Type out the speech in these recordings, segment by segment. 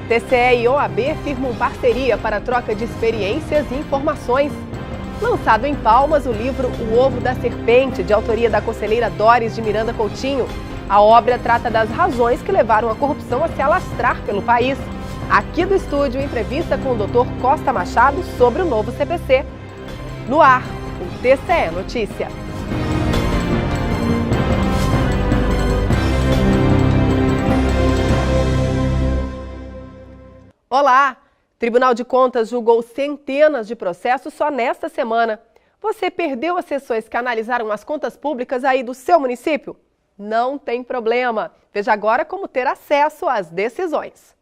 TCE e OAB firmam parceria para troca de experiências e informações. Lançado em Palmas, o livro O Ovo da Serpente, de autoria da conselheira Doris de Miranda Coutinho. A obra trata das razões que levaram a corrupção a se alastrar pelo país. Aqui do estúdio, entrevista com o Dr. Costa Machado sobre o novo CPC. No ar, o TCE Notícia. Olá! Tribunal de Contas julgou centenas de processos só nesta semana. Você perdeu as sessões que analisaram as contas públicas aí do seu município? Não tem problema. Veja agora como ter acesso às decisões.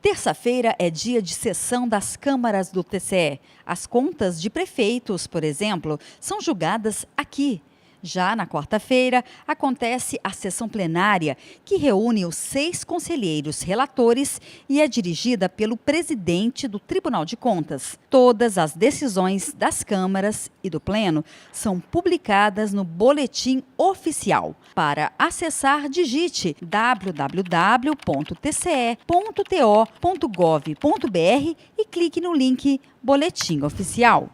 Terça-feira é dia de sessão das câmaras do TCE. As contas de prefeitos, por exemplo, são julgadas aqui. Já na quarta-feira, acontece a sessão plenária, que reúne os 6 conselheiros relatores e é dirigida pelo presidente do Tribunal de Contas. Todas as decisões das câmaras e do Pleno são publicadas no Boletim Oficial. Para acessar, digite www.tce.to.gov.br e clique no link Boletim Oficial.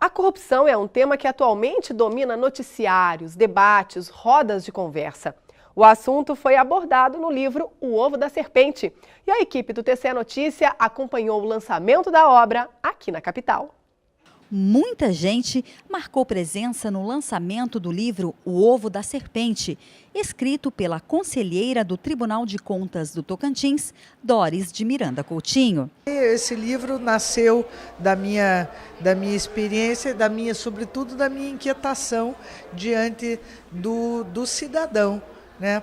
A corrupção é um tema que atualmente domina noticiários, debates, rodas de conversa. O assunto foi abordado no livro O Ovo da Serpente. E a equipe do TCE Notícia acompanhou o lançamento da obra aqui na capital. Muita gente marcou presença no lançamento do livro O Ovo da Serpente, escrito pela conselheira do Tribunal de Contas do Tocantins, Doris de Miranda Coutinho. Esse livro nasceu da minha experiência, sobretudo da minha inquietação diante do cidadão.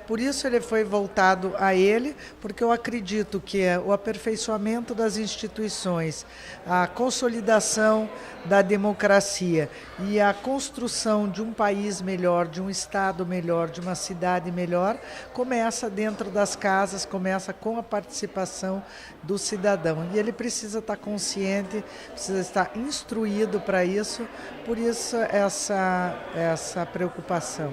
Por isso ele foi voltado a ele, porque eu acredito que o aperfeiçoamento das instituições, a consolidação da democracia e a construção de um país melhor, de um estado melhor, de uma cidade melhor, começa dentro das casas, começa com a participação do cidadão. E ele precisa estar consciente, precisa estar instruído para isso, por isso essa preocupação.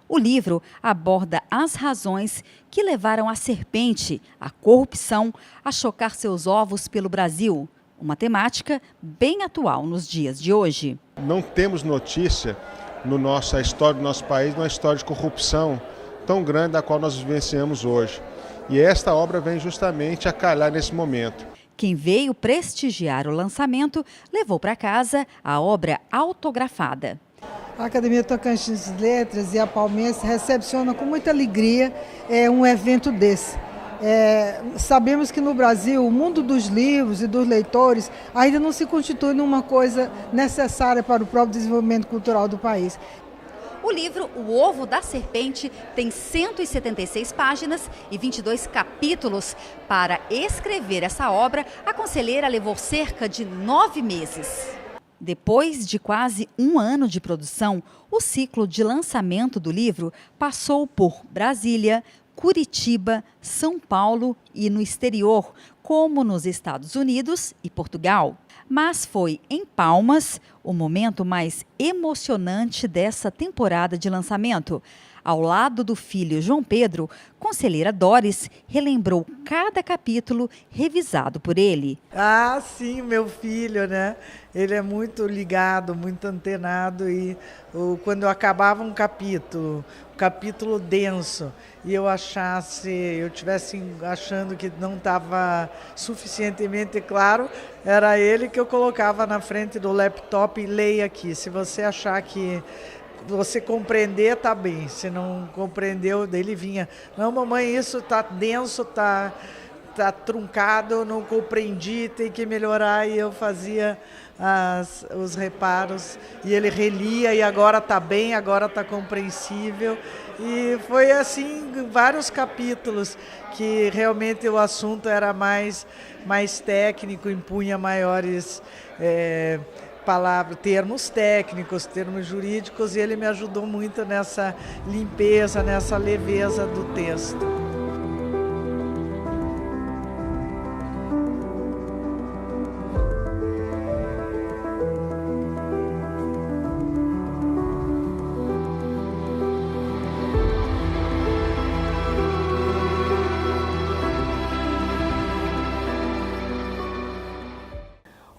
O livro aborda as razões que levaram a serpente, a corrupção, a chocar seus ovos pelo Brasil. Uma temática bem atual nos dias de hoje. Não temos notícia na história do nosso país, uma história de corrupção tão grande da qual nós vivenciamos hoje. E esta obra vem justamente a calhar nesse momento. Quem veio prestigiar o lançamento levou para casa a obra autografada. A Academia Tocantins de Letras e a Palmense recepcionam com muita alegria um evento desse. Sabemos que no Brasil o mundo dos livros e dos leitores ainda não se constitui numa coisa necessária para o próprio desenvolvimento cultural do país. O livro O Ovo da Serpente tem 176 páginas e 22 capítulos. Para escrever essa obra, a conselheira levou cerca de 9 meses. Depois de quase um ano de produção, o ciclo de lançamento do livro passou por Brasília, Curitiba, São Paulo e no exterior, como nos Estados Unidos e Portugal. Mas foi em Palmas o momento mais emocionante dessa temporada de lançamento. Ao lado do filho João Pedro, conselheira Doris relembrou cada capítulo revisado por ele. Ah, sim, meu filho, né? Ele é muito ligado, muito antenado e quando eu acabava um capítulo denso, e eu estivesse achando que não estava suficientemente claro, era ele que eu colocava na frente do laptop e leia aqui. Se você achar que você compreender, tá bem. Se não compreendeu, dele vinha: não, mamãe, isso tá denso, tá truncado, eu não compreendi, tem que melhorar. E eu fazia os reparos e ele relia e agora tá bem, agora tá compreensível. E foi assim vários capítulos que realmente o assunto era mais técnico, impunha maiores termos técnicos, termos jurídicos, e ele me ajudou muito nessa limpeza, nessa leveza do texto.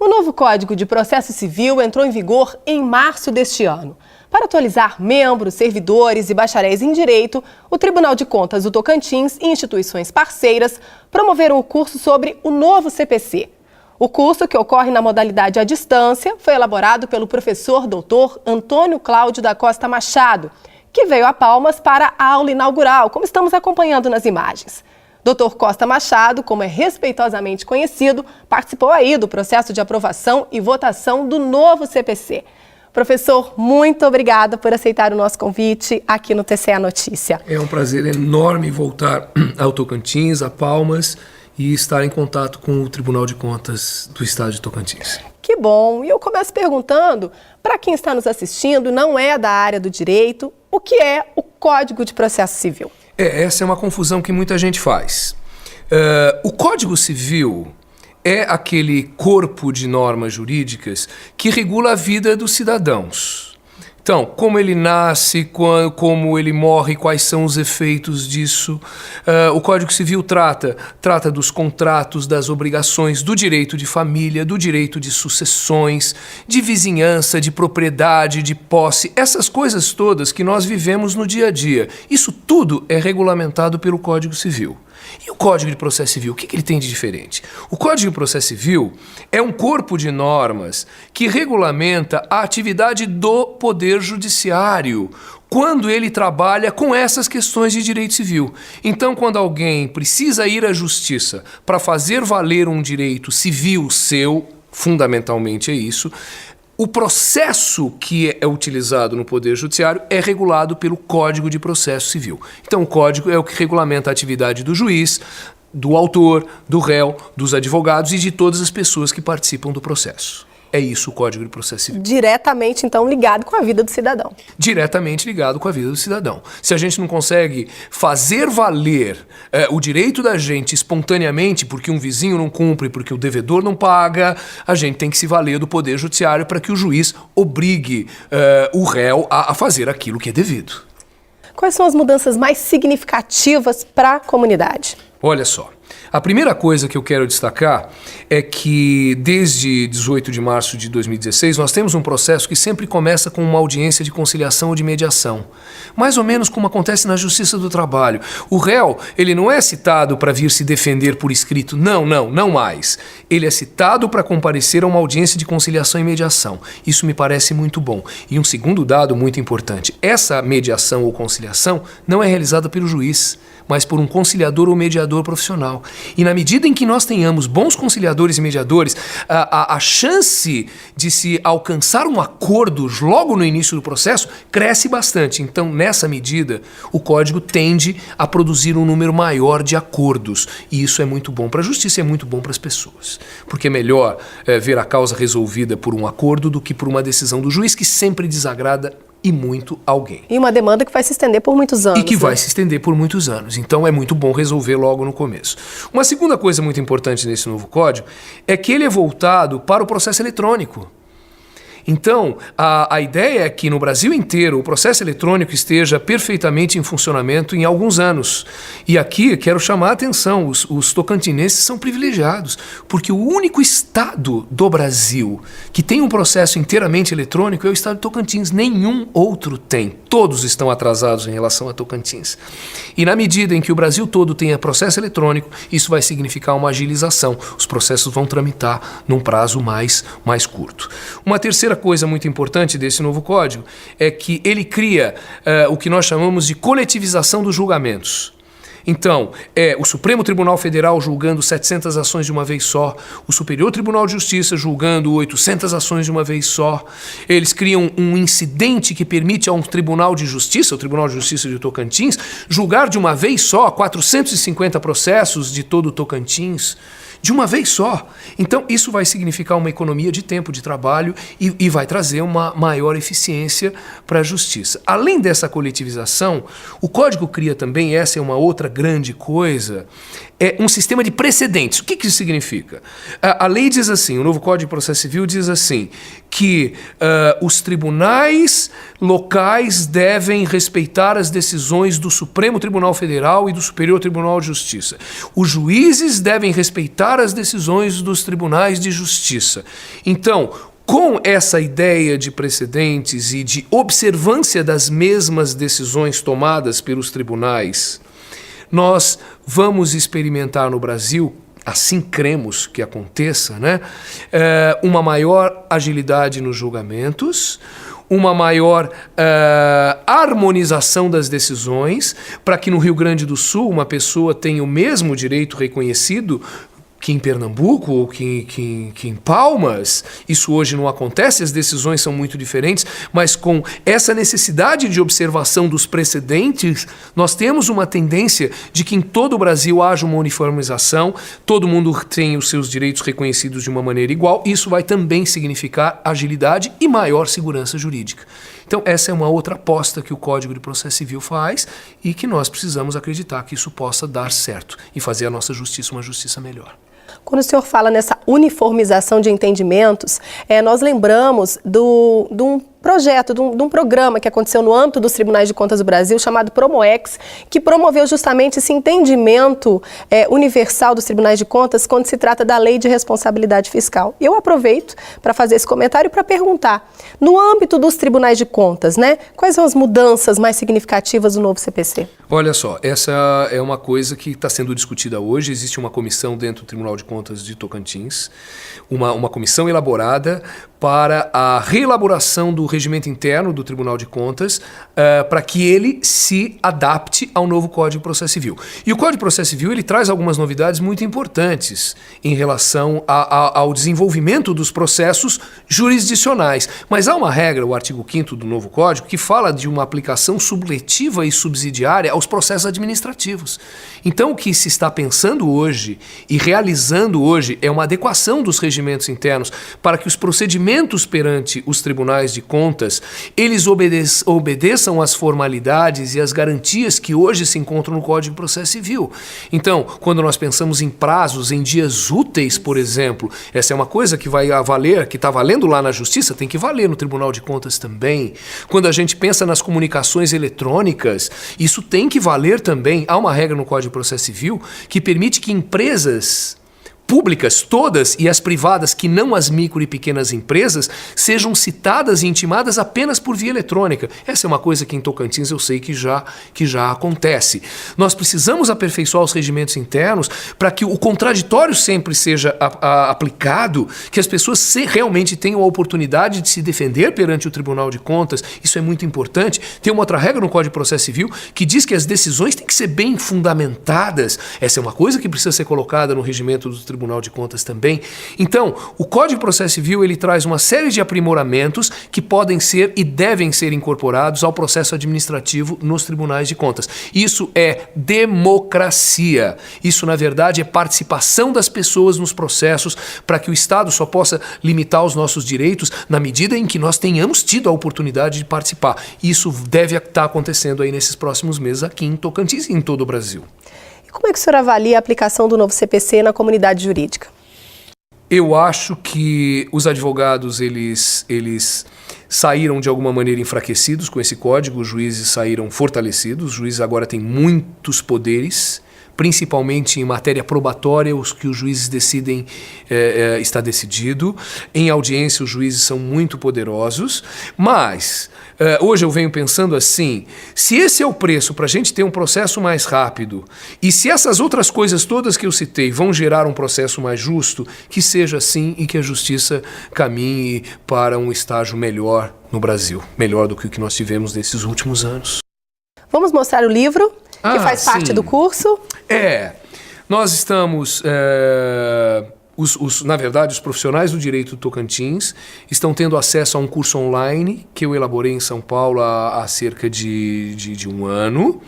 O novo Código de Processo Civil entrou em vigor em março deste ano. Para atualizar membros, servidores e bacharéis em Direito, o Tribunal de Contas do Tocantins e instituições parceiras promoveram o curso sobre o novo CPC. O curso, que ocorre na modalidade à distância, foi elaborado pelo professor Dr. Antônio Cláudio da Costa Machado, que veio a Palmas para a aula inaugural, como estamos acompanhando nas imagens. Dr. Costa Machado, como é respeitosamente conhecido, participou aí do processo de aprovação e votação do novo CPC. Professor, muito obrigada por aceitar o nosso convite aqui no TCE Notícia. É um prazer enorme voltar ao Tocantins, a Palmas, e estar em contato com o Tribunal de Contas do Estado de Tocantins. Que bom! E eu começo perguntando, para quem está nos assistindo, não é da área do direito, o que é o Código de Processo Civil? Essa é uma confusão que muita gente faz. O Código Civil é aquele corpo de normas jurídicas que regula a vida dos cidadãos. Então, como ele nasce, como ele morre, quais são os efeitos disso. O Código Civil trata dos contratos, das obrigações, do direito de família, do direito de sucessões, de vizinhança, de propriedade, de posse, essas coisas todas que nós vivemos no dia a dia. Isso tudo é regulamentado pelo Código Civil. E o Código de Processo Civil, o que ele tem de diferente? O Código de Processo Civil é um corpo de normas que regulamenta a atividade do Poder Judiciário quando ele trabalha com essas questões de direito civil. Então, quando alguém precisa ir à justiça para fazer valer um direito civil seu, fundamentalmente é isso, o processo que é utilizado no Poder Judiciário é regulado pelo Código de Processo Civil. Então, o Código é o que regulamenta a atividade do juiz, do autor, do réu, dos advogados e de todas as pessoas que participam do processo. É isso o Código de Processo Civil. Diretamente, então, ligado com a vida do cidadão. Diretamente ligado com a vida do cidadão. Se a gente não consegue fazer valer o direito da gente espontaneamente, porque um vizinho não cumpre, porque o devedor não paga, a gente tem que se valer do Poder Judiciário para que o juiz obrigue o réu a fazer aquilo que é devido. Quais são as mudanças mais significativas para a comunidade? Olha só. A primeira coisa que eu quero destacar é que desde 18 de março de 2016 nós temos um processo que sempre começa com uma audiência de conciliação ou de mediação. Mais ou menos como acontece na Justiça do Trabalho. O réu, ele não é citado para vir se defender por escrito. Não mais. Ele é citado para comparecer a uma audiência de conciliação e mediação. Isso me parece muito bom. E um segundo dado muito importante. Essa mediação ou conciliação não é realizada pelo juiz, mas por um conciliador ou mediador profissional. E na medida em que nós tenhamos bons conciliadores e mediadores, a chance de se alcançar um acordo logo no início do processo cresce bastante. Então, nessa medida, o Código tende a produzir um número maior de acordos. E isso é muito bom para a justiça e é muito bom para as pessoas. Porque é melhor ver a causa resolvida por um acordo do que por uma decisão do juiz que sempre desagrada e muito alguém. E uma demanda que vai se estender por muitos anos. E que vai se estender por muitos anos. Então é muito bom resolver logo no começo. Uma segunda coisa muito importante nesse novo código é que ele é voltado para o processo eletrônico. Então, a ideia é que no Brasil inteiro o processo eletrônico esteja perfeitamente em funcionamento em alguns anos. E aqui quero chamar a atenção, os tocantinenses são privilegiados, porque o único estado do Brasil que tem um processo inteiramente eletrônico é o estado de Tocantins. Nenhum outro tem. Todos estão atrasados em relação a Tocantins. E na medida em que o Brasil todo tenha processo eletrônico, isso vai significar uma agilização. Os processos vão tramitar num prazo mais curto. Uma terceira coisa muito importante desse novo código é que ele cria o que nós chamamos de coletivização dos julgamentos. Então, é o Supremo Tribunal Federal julgando 700 ações de uma vez só, o Superior Tribunal de Justiça julgando 800 ações de uma vez só. Eles criam um incidente que permite a um Tribunal de Justiça, o Tribunal de Justiça de Tocantins, julgar de uma vez só 450 processos de todo o Tocantins. De uma vez só. Então, isso vai significar uma economia de tempo, de trabalho e vai trazer uma maior eficiência para a justiça. Além dessa coletivização, o Código cria também, essa é uma outra grande coisa, é um sistema de precedentes. O que isso significa? A lei diz assim, o novo Código de Processo Civil diz assim, que os tribunais locais devem respeitar as decisões do Supremo Tribunal Federal e do Superior Tribunal de Justiça. Os juízes devem respeitar interpretar as decisões dos tribunais de justiça. Então, com essa ideia de precedentes e de observância das mesmas decisões tomadas pelos tribunais, nós vamos experimentar no Brasil, assim cremos que aconteça, né, uma maior agilidade nos julgamentos, uma maior harmonização das decisões, para que no Rio Grande do Sul uma pessoa tenha o mesmo direito reconhecido que em Pernambuco ou que em Palmas. Isso hoje não acontece, as decisões são muito diferentes, mas com essa necessidade de observação dos precedentes, nós temos uma tendência de que em todo o Brasil haja uma uniformização, todo mundo tenha os seus direitos reconhecidos de uma maneira igual. Isso vai também significar agilidade e maior segurança jurídica. Então, essa é uma outra aposta que o Código de Processo Civil faz e que nós precisamos acreditar que isso possa dar certo e fazer a nossa justiça uma justiça melhor. Quando o senhor fala nessa uniformização de entendimentos, nós lembramos de um projeto, de um programa que aconteceu no âmbito dos Tribunais de Contas do Brasil, chamado Promoex, que promoveu justamente esse entendimento universal dos Tribunais de Contas quando se trata da Lei de Responsabilidade Fiscal. Eu aproveito para fazer esse comentário e para perguntar, no âmbito dos Tribunais de Contas, né, quais são as mudanças mais significativas do novo CPC? Olha só, essa é uma coisa que está sendo discutida hoje. Existe uma comissão dentro do Tribunal de Contas de Tocantins, uma comissão elaborada para a reelaboração do regimento interno do Tribunal de Contas, para que ele se adapte ao novo Código de Processo Civil. E o Código de Processo Civil ele traz algumas novidades muito importantes em relação ao desenvolvimento dos processos jurisdicionais. Mas há uma regra, o artigo 5º do novo Código, que fala de uma aplicação subletiva e subsidiária aos processos administrativos. Então, o que se está pensando hoje e realizando hoje é uma adequação dos regimentos internos para que os procedimentos perante os tribunais de contas, eles obedeçam às formalidades e às garantias que hoje se encontram no Código de Processo Civil. Então, quando nós pensamos em prazos, em dias úteis, por exemplo, essa é uma coisa que vai valer, que está valendo lá na Justiça, tem que valer no Tribunal de Contas também. Quando a gente pensa nas comunicações eletrônicas, isso tem que valer também. Há uma regra no Código de Processo Civil que permite que empresas públicas todas e as privadas, que não as micro e pequenas empresas, sejam citadas e intimadas apenas por via eletrônica. Essa é uma coisa que em Tocantins eu sei que já acontece. Nós precisamos aperfeiçoar os regimentos internos para que o contraditório sempre seja aplicado, que as pessoas realmente tenham a oportunidade de se defender perante o Tribunal de Contas. Isso é muito importante. Tem uma outra regra no Código de Processo Civil que diz que as decisões têm que ser bem fundamentadas. Essa é uma coisa que precisa ser colocada no regimento do Tribunal de Contas também. Então, o Código de Processo Civil ele traz uma série de aprimoramentos que podem ser e devem ser incorporados ao processo administrativo nos tribunais de contas. Isso é democracia. Isso, na verdade, é participação das pessoas nos processos para que o Estado só possa limitar os nossos direitos na medida em que nós tenhamos tido a oportunidade de participar. Isso deve estar acontecendo aí nesses próximos meses aqui em Tocantins e em todo o Brasil. Como é que o senhor avalia a aplicação do novo CPC na comunidade jurídica? Eu acho que os advogados eles saíram de alguma maneira enfraquecidos com esse código, os juízes saíram fortalecidos, os juízes agora têm muitos poderes, principalmente em matéria probatória, os que os juízes decidem está decidido. Em audiência, os juízes são muito poderosos, mas hoje eu venho pensando assim, se esse é o preço para a gente ter um processo mais rápido, e se essas outras coisas todas que eu citei vão gerar um processo mais justo, que seja assim e que a justiça caminhe para um estágio melhor no Brasil, melhor do que o que nós tivemos nesses últimos anos. Vamos mostrar o livro que faz parte do curso? Nós estamos... na verdade, os profissionais do direito do Tocantins estão tendo acesso a um curso online que eu elaborei em São Paulo há cerca de um ano.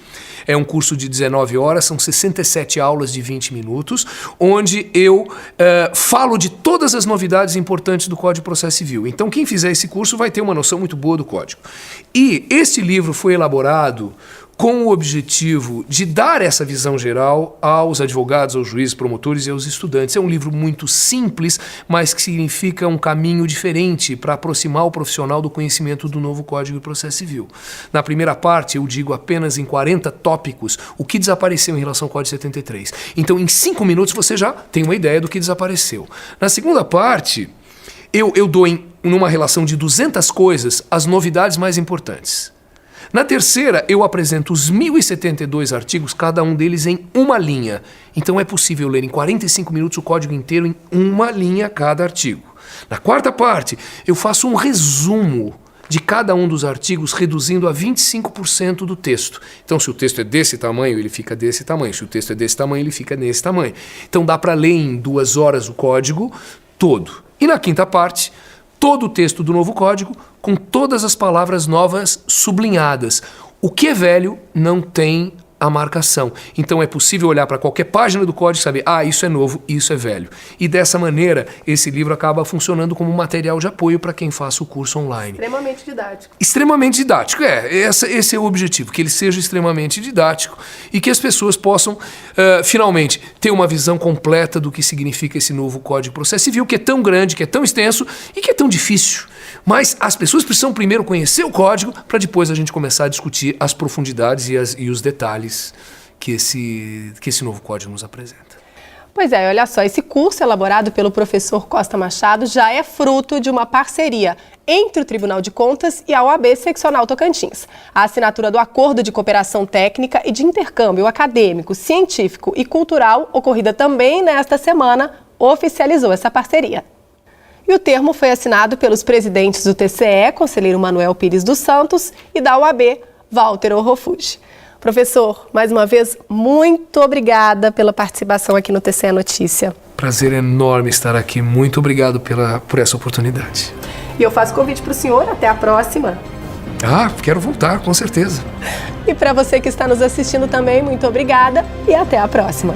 É um curso de 19 horas, são 67 aulas de 20 minutos, onde eu falo de todas as novidades importantes do Código de Processo Civil. Então, quem fizer esse curso vai ter uma noção muito boa do Código. E este livro foi elaborado com o objetivo de dar essa visão geral aos advogados, aos juízes, promotores e aos estudantes. É um livro muito simples, mas que significa um caminho diferente para aproximar o profissional do conhecimento do novo Código de Processo Civil. Na primeira parte, eu digo apenas em 40 tópicos o que desapareceu em relação ao Código 73. Então, em 5 minutos, você já tem uma ideia do que desapareceu. Na segunda parte, eu dou numa relação de 200 coisas as novidades mais importantes. Na terceira, eu apresento os 1.072 artigos, cada um deles em uma linha. Então é possível ler em 45 minutos o código inteiro em uma linha cada artigo. Na quarta parte, eu faço um resumo de cada um dos artigos, reduzindo a 25% do texto. Então, se o texto é desse tamanho, ele fica desse tamanho. Se o texto é desse tamanho, ele fica nesse tamanho. Então dá para ler em 2 horas o código todo. E na quinta parte, todo o texto do novo código, com todas as palavras novas sublinhadas. O que é velho não tem a marcação. Então é possível olhar para qualquer página do código e saber, isso é novo, isso é velho. E dessa maneira, esse livro acaba funcionando como um material de apoio para quem faça o curso online. Extremamente didático. Extremamente didático, esse é o objetivo, que ele seja extremamente didático e que as pessoas possam, finalmente, ter uma visão completa do que significa esse novo Código de Processo Civil, que é tão grande, que é tão extenso e que é tão difícil. Mas as pessoas precisam primeiro conhecer o código para depois a gente começar a discutir as profundidades e os detalhes que esse novo código nos apresenta. Pois é, olha só, esse curso elaborado pelo professor Costa Machado já é fruto de uma parceria entre o Tribunal de Contas e a OAB Seccional Tocantins. A assinatura do Acordo de Cooperação Técnica e de Intercâmbio Acadêmico, Científico e Cultural, ocorrida também nesta semana, oficializou essa parceria. E o termo foi assinado pelos presidentes do TCE, conselheiro Manuel Pires dos Santos, e da OAB, Walter Orrofuji. Professor, mais uma vez, muito obrigada pela participação aqui no TCE Notícia. Prazer enorme estar aqui. Muito obrigado por essa oportunidade. E eu faço convite para o senhor. Até a próxima. Quero voltar, com certeza. E para você que está nos assistindo também, muito obrigada e até a próxima.